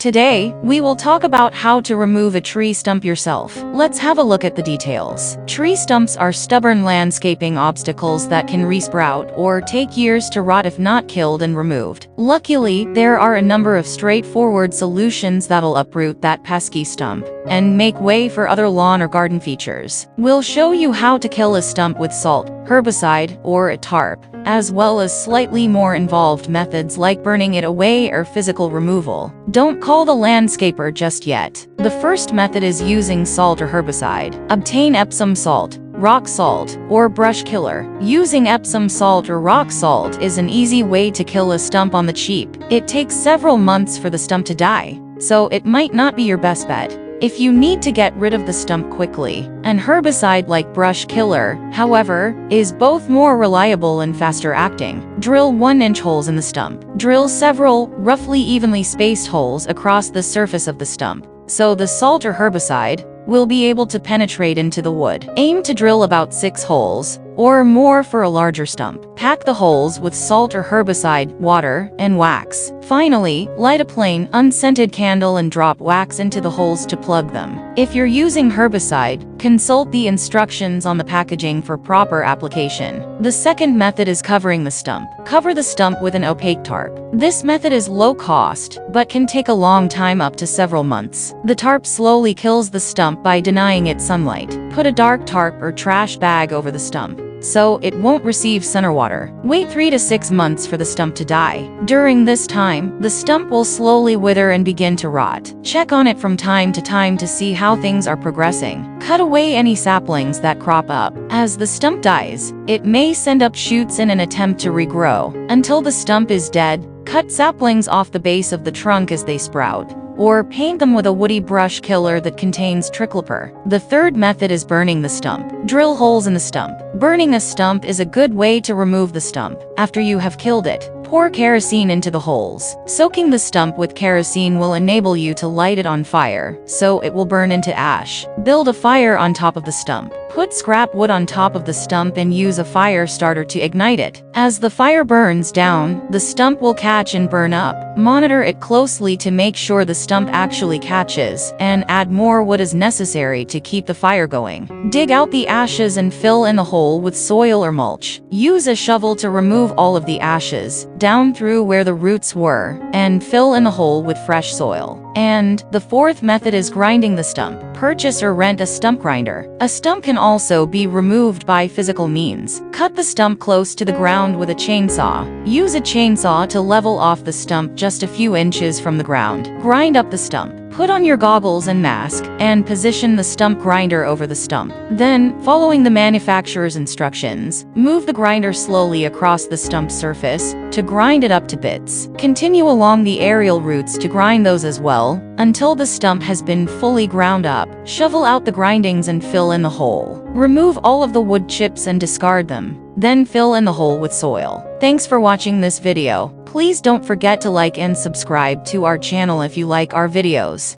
Today, we will talk about how to remove a tree stump yourself. Let's have a look at the details. Tree stumps are stubborn landscaping obstacles that can resprout or take years to rot if not killed and removed. Luckily, there are a number of straightforward solutions that'll uproot that pesky stump and make way for other lawn or garden features. We'll show you how to kill a stump with salt, herbicide, or a tarp, as well as slightly more involved methods like burning it away or physical removal. Don't call the landscaper just yet. The first method is using salt or herbicide. Obtain epsom salt, rock salt, or brush killer. Using epsom salt or rock salt is an easy way to kill a stump on the cheap. It takes several months for the stump to die, so it might not be your best bet. If you need to get rid of the stump quickly, an herbicide like brush killer, however, is both more reliable and faster acting. Drill 1-inch holes in the stump. Drill several, roughly evenly spaced holes across the surface of the stump, so the salt or herbicide will be able to penetrate into the wood. Aim to drill about 6 holes, or more for a larger stump. Pack the holes with salt or herbicide, water, and wax. Finally, light a plain, unscented candle and drop wax into the holes to plug them. If you're using herbicide, consult the instructions on the packaging for proper application. The second method is covering the stump. Cover the stump with an opaque tarp. This method is low cost, but can take a long time, up to several months. The tarp slowly kills the stump by denying it sunlight. Put a dark tarp or trash bag over the stump, so it won't receive sun or water. Wait 3 to 6 months for the stump to die. During this time, the stump will slowly wither and begin to rot. Check on it from time to time to see how things are progressing. Cut away any saplings that crop up. As the stump dies, it may send up shoots in an attempt to regrow. Until the stump is dead, cut saplings off the base of the trunk as they sprout, or paint them with a woody brush killer that contains tricloper. The third method is burning the stump. Drill holes in the stump. Burning a stump is a good way to remove the stump. After you have killed it, pour kerosene into the holes. Soaking the stump with kerosene will enable you to light it on fire, so it will burn into ash. Build a fire on top of the stump. Put scrap wood on top of the stump and use a fire starter to ignite it. As the fire burns down, the stump will catch and burn up. Monitor it closely to make sure the stump actually catches, and add more wood as necessary to keep the fire going. Dig out the ashes and fill in the hole with soil or mulch. Use a shovel to remove all of the ashes, down through where the roots were, and fill in the hole with fresh soil. And the fourth method is grinding the stump. Purchase or rent a stump grinder. A stump can also be removed by physical means. Cut the stump close to the ground with a chainsaw. Use a chainsaw to level off the stump just a few inches from the ground. Grind up the stump. Put on your goggles and mask, and position the stump grinder over the stump. Then, following the manufacturer's instructions, move the grinder slowly across the stump surface to grind it up to bits. Continue along the aerial roots to grind those as well, until the stump has been fully ground up. Shovel out the grindings and fill in the hole. Remove all of the wood chips and discard them. Then fill in the hole with soil. Thanks for watching this video. Please don't forget to like and subscribe to our channel if you like our videos.